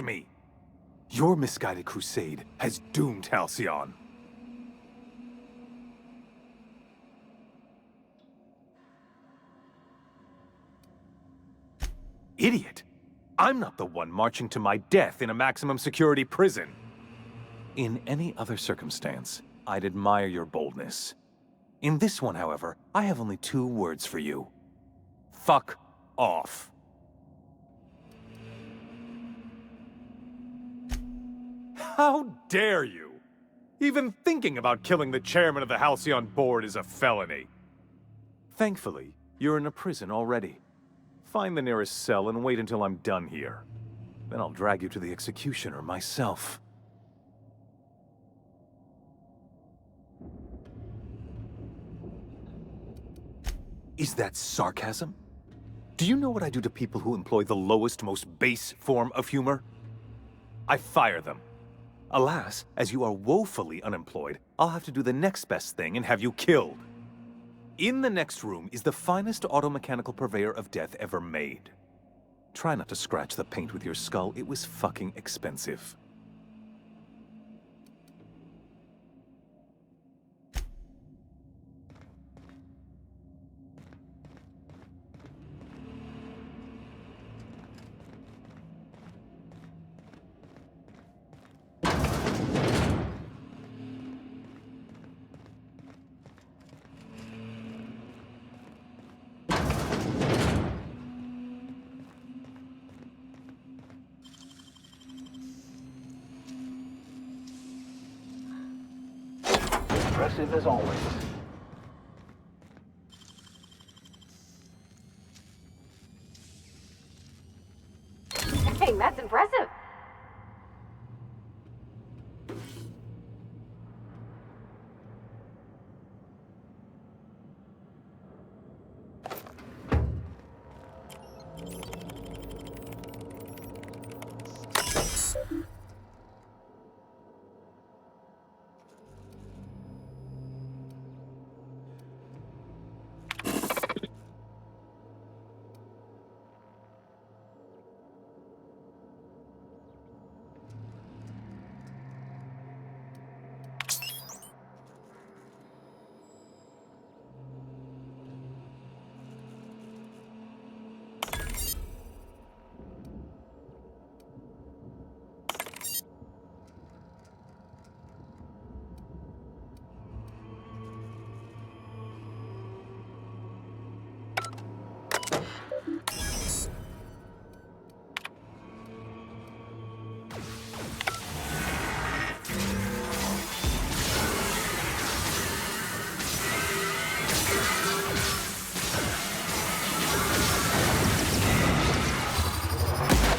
me. Your misguided crusade has doomed Halcyon. Idiot! I'm not the one marching to my death in a maximum security prison. In any other circumstance, I'd admire your boldness. In this one, however, I have only 2 words for you. Fuck off. How dare you! Even thinking about killing the chairman of the Halcyon board is a felony. Thankfully, you're in a prison already. Find the nearest cell and wait until I'm done here. Then I'll drag you to the executioner myself. Is that sarcasm? Do you know what I do to people who employ the lowest, most base form of humor? I fire them. Alas, as you are woefully unemployed, I'll have to do the next best thing and have you killed. In the next room is the finest automechanical purveyor of death ever made. Try not to scratch the paint with your skull, it was fucking expensive. Impressive as always. Dang, that's impressive.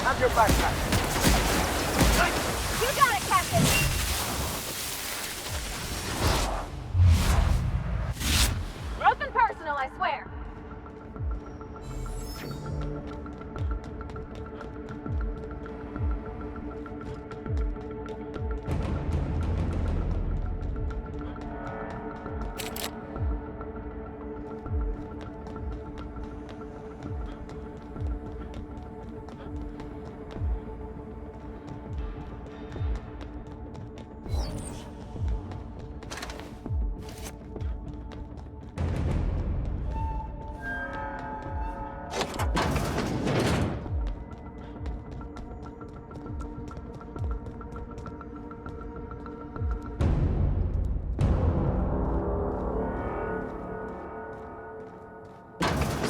Have your backpack. You got it, Captain. Nothing personal, I swear.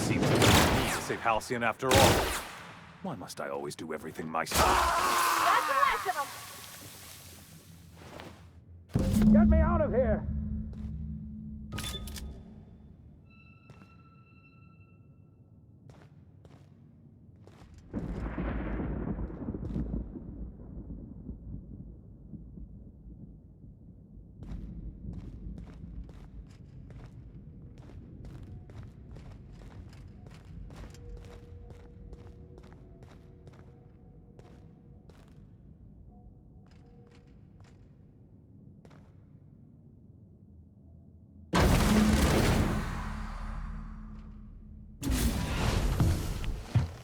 Seems like I need to save Halcyon after all. Why must I always do everything myself? That's the last of them. Get me out of here!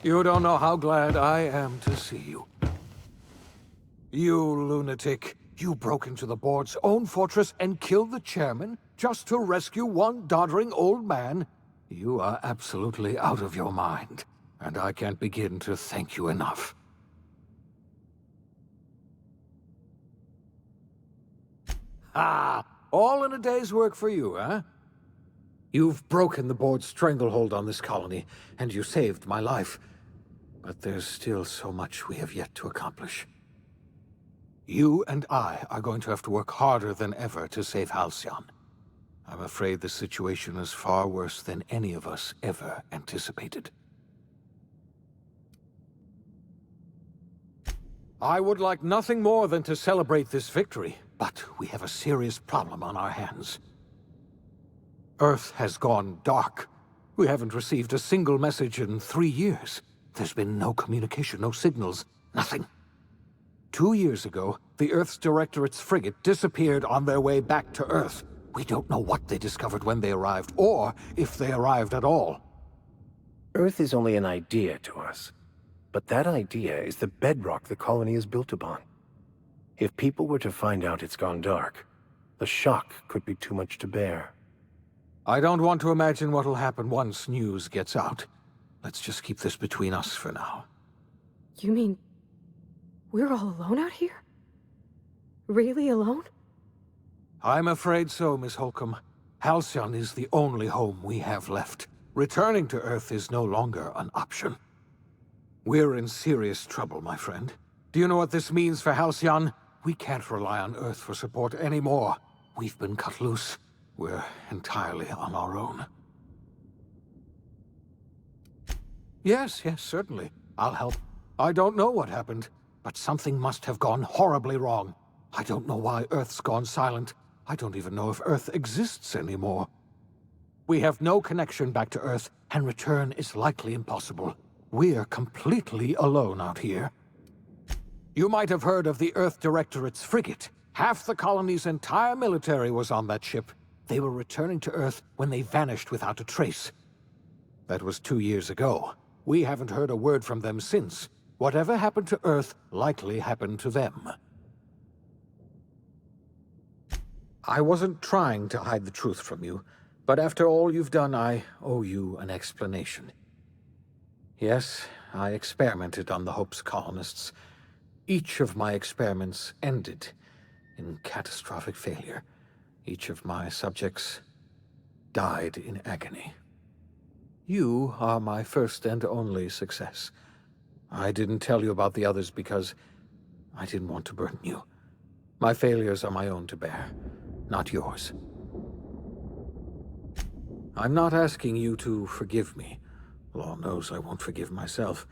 You don't know how glad I am to see you. You lunatic. You broke into the board's own fortress and killed the chairman just to rescue one doddering old man? You are absolutely out of your mind, and I can't begin to thank you enough. Ah, all in a day's work for you, huh? You've broken the board's stranglehold on this colony, and you saved my life. But there's still so much we have yet to accomplish. You and I are going to have to work harder than ever to save Halcyon. I'm afraid the situation is far worse than any of us ever anticipated. I would like nothing more than to celebrate this victory, but we have a serious problem on our hands. Earth has gone dark. We haven't received a single message in 3 years. There's been no communication, no signals, nothing. 2 years ago, the Earth's Directorate's frigate disappeared on their way back to Earth. We don't know what they discovered when they arrived, or if they arrived at all. Earth is only an idea to us. But that idea is the bedrock the colony is built upon. If people were to find out it's gone dark, the shock could be too much to bear. I don't want to imagine what'll happen once news gets out. Let's just keep this between us for now. You mean we're all alone out here? Really alone? I'm afraid so, Miss Holcomb. Halcyon is the only home we have left. Returning to Earth is no longer an option. We're in serious trouble, my friend. Do you know what this means for Halcyon? We can't rely on Earth for support anymore. We've been cut loose. We're entirely on our own. Yes, certainly. I'll help. I don't know what happened, but something must have gone horribly wrong. I don't know why Earth's gone silent. I don't even know if Earth exists anymore. We have no connection back to Earth, and return is likely impossible. We're completely alone out here. You might have heard of the Earth Directorate's frigate. Half the colony's entire military was on that ship. They were returning to Earth when they vanished without a trace. That was 2 years ago. We haven't heard a word from them since. Whatever happened to Earth likely happened to them. I wasn't trying to hide the truth from you, but after all you've done, I owe you an explanation. Yes, I experimented on the Hope's colonists. Each of my experiments ended in catastrophic failure. Each of my subjects died in agony. You are my first and only success. I didn't tell you about the others because I didn't want to burden you. My failures are my own to bear, not yours. I'm not asking you to forgive me. Lord knows I won't forgive myself,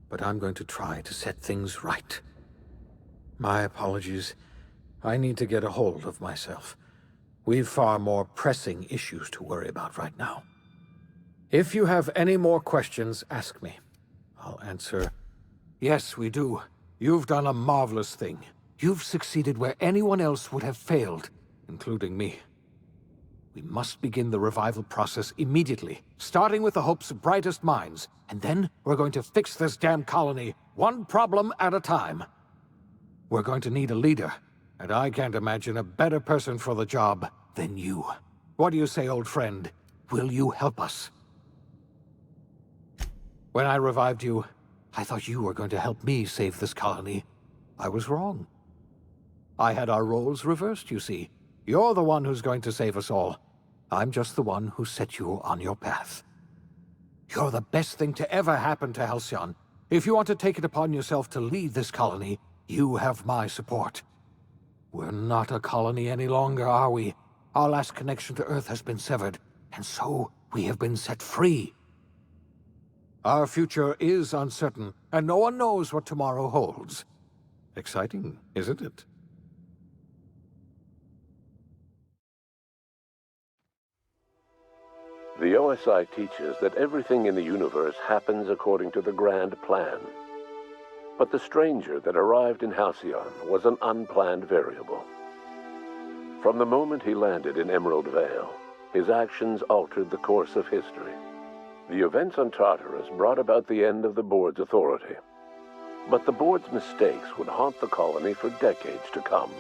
but I'm going to try to set things right. My apologies. I need to get a hold of myself. We've far more pressing issues to worry about right now. If you have any more questions, ask me. I'll answer, yes, we do. You've done a marvelous thing. You've succeeded where anyone else would have failed, including me. We must begin the revival process immediately, starting with the Hope's brightest minds, and then we're going to fix this damn colony, one problem at a time. We're going to need a leader, and I can't imagine a better person for the job than you. What do you say, old friend? Will you help us? When I revived you, I thought you were going to help me save this colony. I was wrong. I had our roles reversed, you see. You're the one who's going to save us all. I'm just the one who set you on your path. You're the best thing to ever happen to Halcyon. If you want to take it upon yourself to lead this colony, you have my support. We're not a colony any longer, are we? Our last connection to Earth has been severed, and so we have been set free. Our future is uncertain, and no one knows what tomorrow holds. Exciting, isn't it? The OSI teaches that everything in the universe happens according to the grand plan. But the stranger that arrived in Halcyon was an unplanned variable. From the moment he landed in Emerald Vale, his actions altered the course of history. The events on Tartarus brought about the end of the board's authority. But the board's mistakes would haunt the colony for decades to come.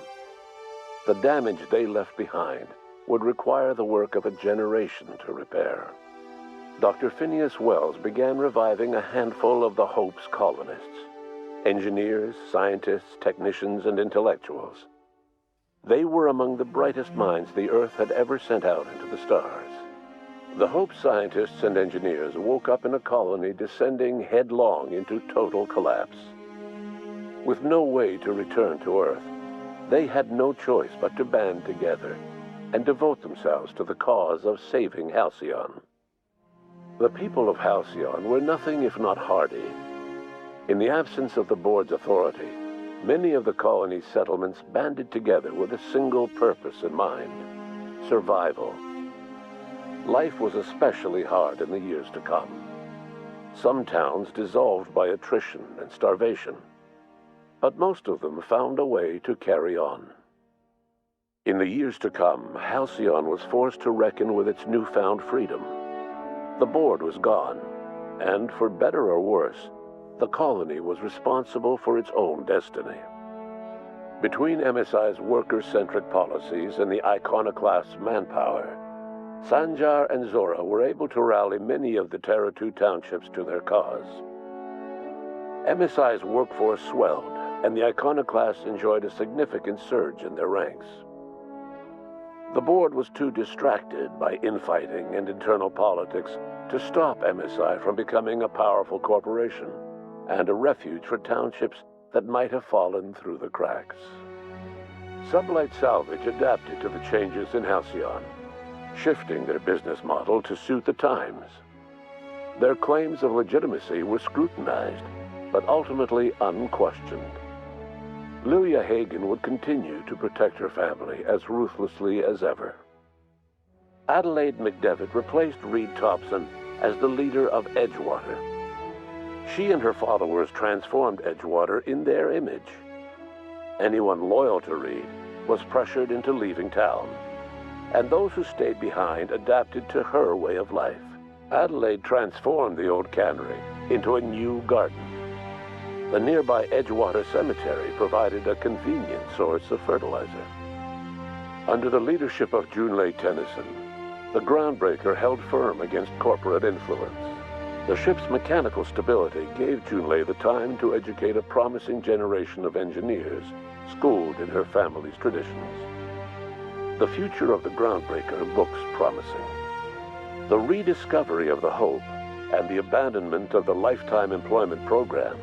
The damage they left behind would require the work of a generation to repair. Dr. Phineas Wells began reviving a handful of the Hope's colonists: engineers, scientists, technicians, and intellectuals. They were among the brightest minds the Earth had ever sent out into the stars. The Hope scientists and engineers woke up in a colony descending headlong into total collapse. With no way to return to Earth, they had no choice but to band together and devote themselves to the cause of saving Halcyon. The people of Halcyon were nothing if not hardy. In the absence of the board's authority, many of the colony's settlements banded together with a single purpose in mind: survival. Life was especially hard in the years to come. Some towns dissolved by attrition and starvation, but most of them found a way to carry on. In the years to come, Halcyon was forced to reckon with its newfound freedom. The board was gone, and for better or worse, the colony was responsible for its own destiny. Between MSI's worker-centric policies and the iconoclast's manpower, Sanjar and Zora were able to rally many of the Terra 2 townships to their cause. MSI's workforce swelled, and the iconoclasts enjoyed a significant surge in their ranks. The board was too distracted by infighting and internal politics to stop MSI from becoming a powerful corporation and a refuge for townships that might have fallen through the cracks. Sublight Salvage adapted to the changes in Halcyon, shifting their business model to suit the times. Their claims of legitimacy were scrutinized, but ultimately unquestioned. Lilia Hagen would continue to protect her family as ruthlessly as ever. Adelaide McDevitt replaced Reed Thompson as the leader of Edgewater. She and her followers transformed Edgewater in their image. Anyone loyal to Reed was pressured into leaving town, and those who stayed behind adapted to her way of life. Adelaide transformed the old cannery into a new garden. The nearby Edgewater Cemetery provided a convenient source of fertilizer. Under the leadership of Junlei Tennyson, the Groundbreaker held firm against corporate influence. The ship's mechanical stability gave Junlei the time to educate a promising generation of engineers schooled in her family's traditions. The future of the Groundbreaker looks promising. The rediscovery of the Hope and the abandonment of the Lifetime Employment Program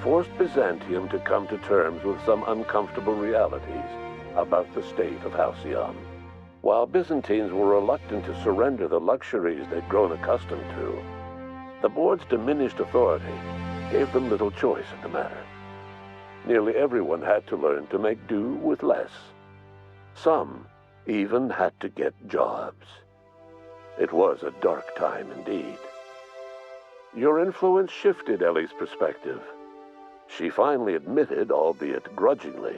forced Byzantium to come to terms with some uncomfortable realities about the state of Halcyon. While Byzantines were reluctant to surrender the luxuries they'd grown accustomed to, the board's diminished authority gave them little choice in the matter. Nearly everyone had to learn to make do with less. Some even had to get jobs. It was a dark time indeed. Your influence shifted Ellie's perspective. She finally admitted, albeit grudgingly,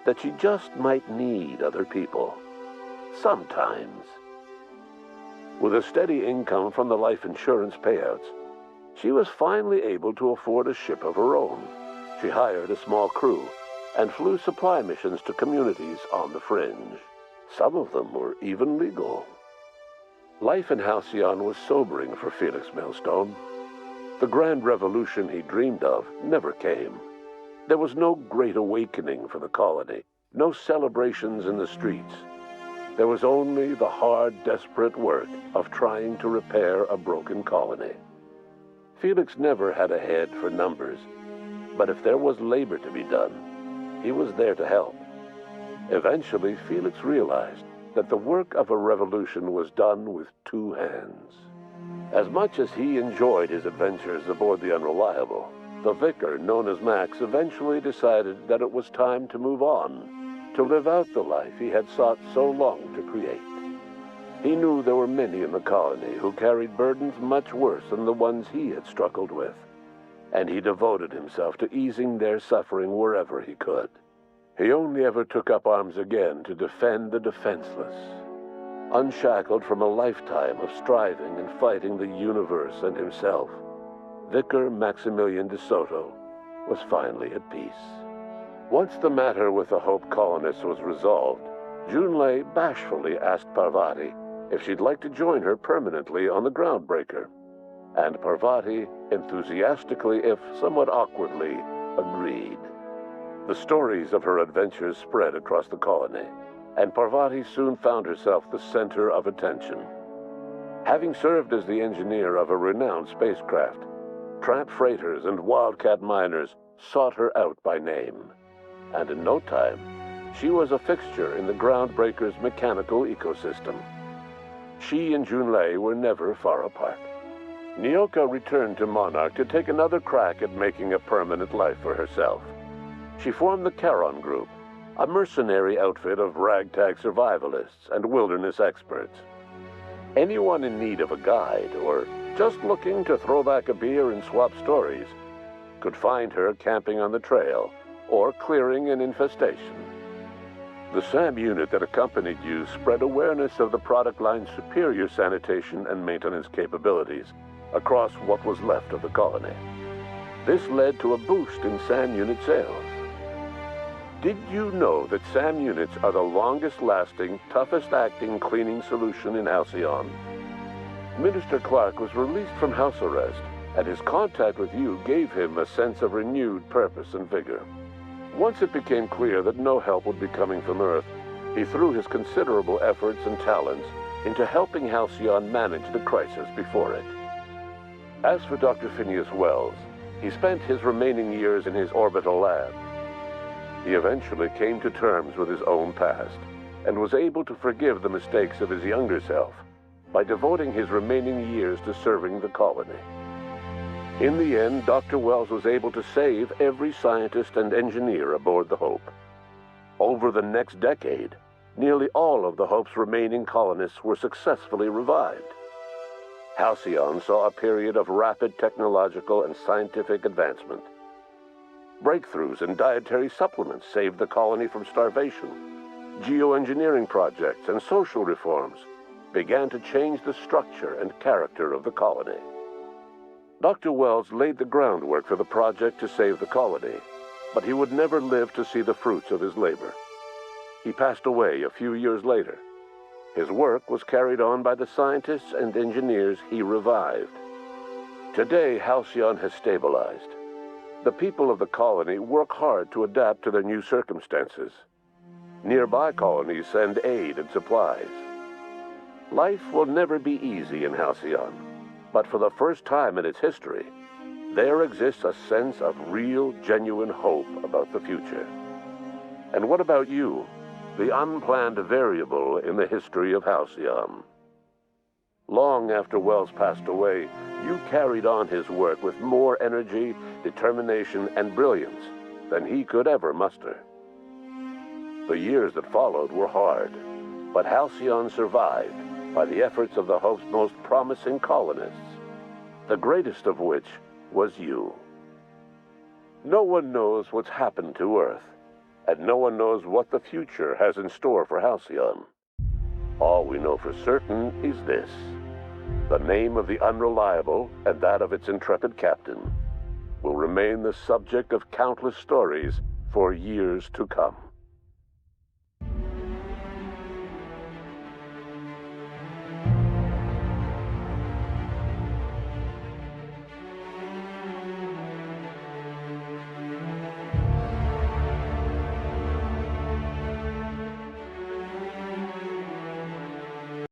that she just might need other people. Sometimes. With a steady income from the life insurance payouts, she was finally able to afford a ship of her own. She hired a small crew and flew supply missions to communities on the fringe. Some of them were even legal. Life in Halcyon was sobering for Felix Millstone. The grand revolution he dreamed of never came. There was no great awakening for the colony, no celebrations in the streets. There was only the hard, desperate work of trying to repair a broken colony. Felix never had a head for numbers, but if there was labor to be done, he was there to help. Eventually, Felix realized that the work of a revolution was done with two hands. As much as he enjoyed his adventures aboard the Unreliable, the vicar, known as Max, eventually decided that it was time to move on, to live out the life he had sought so long to create. He knew there were many in the colony who carried burdens much worse than the ones he had struggled with, and he devoted himself to easing their suffering wherever he could. He only ever took up arms again to defend the defenseless. Unshackled from a lifetime of striving and fighting the universe and himself, Vicar Maximilian de Soto was finally at peace. Once the matter with the Hope colonists was resolved, Junlei bashfully asked Parvati if she'd like to join her permanently on the Groundbreaker. And Parvati enthusiastically, if somewhat awkwardly, agreed. The stories of her adventures spread across the colony, and Parvati soon found herself the center of attention. Having served as the engineer of a renowned spacecraft, tramp freighters and wildcat miners sought her out by name. And in no time, she was a fixture in the Groundbreaker's mechanical ecosystem. She and Junlei were never far apart. Nyoka returned to Monarch to take another crack at making a permanent life for herself. She formed the Charon Group, a mercenary outfit of ragtag survivalists and wilderness experts. Anyone in need of a guide, or just looking to throw back a beer and swap stories, could find her camping on the trail or clearing an infestation. The SAM unit that accompanied you spread awareness of the product line's superior sanitation and maintenance capabilities across what was left of the colony. This led to a boost in SAM unit sales. Did you know that SAM units are the longest-lasting, toughest-acting cleaning solution in Halcyon? Minister Clark was released from house arrest, and his contact with you gave him a sense of renewed purpose and vigor. Once it became clear that no help would be coming from Earth, he threw his considerable efforts and talents into helping Halcyon manage the crisis before it. As for Dr. Phineas Wells, he spent his remaining years in his orbital lab. He eventually came to terms with his own past and was able to forgive the mistakes of his younger self by devoting his remaining years to serving the colony. In the end, Dr. Wells was able to save every scientist and engineer aboard the Hope. Over the next decade, nearly all of the Hope's remaining colonists were successfully revived. Halcyon saw a period of rapid technological and scientific advancement. Breakthroughs in dietary supplements saved the colony from starvation. Geoengineering projects and social reforms began to change the structure and character of the colony. Dr. Wells laid the groundwork for the project to save the colony, but he would never live to see the fruits of his labor. He passed away a few years later. His work was carried on by the scientists and engineers he revived. Today, Halcyon has stabilized. The people of the colony work hard to adapt to their new circumstances. Nearby colonies send aid and supplies. Life will never be easy in Halcyon, but for the first time in its history, there exists a sense of real, genuine hope about the future. And what about you, the unplanned variable in the history of Halcyon? Long after Wells passed away, you carried on his work with more energy, determination, and brilliance than he could ever muster. The years that followed were hard, but Halcyon survived by the efforts of the Hope's most promising colonists, the greatest of which was you. No one knows what's happened to Earth, and no one knows what the future has in store for Halcyon. All we know for certain is this: the name of the Unreliable and that of its intrepid captain will remain the subject of countless stories for years to come.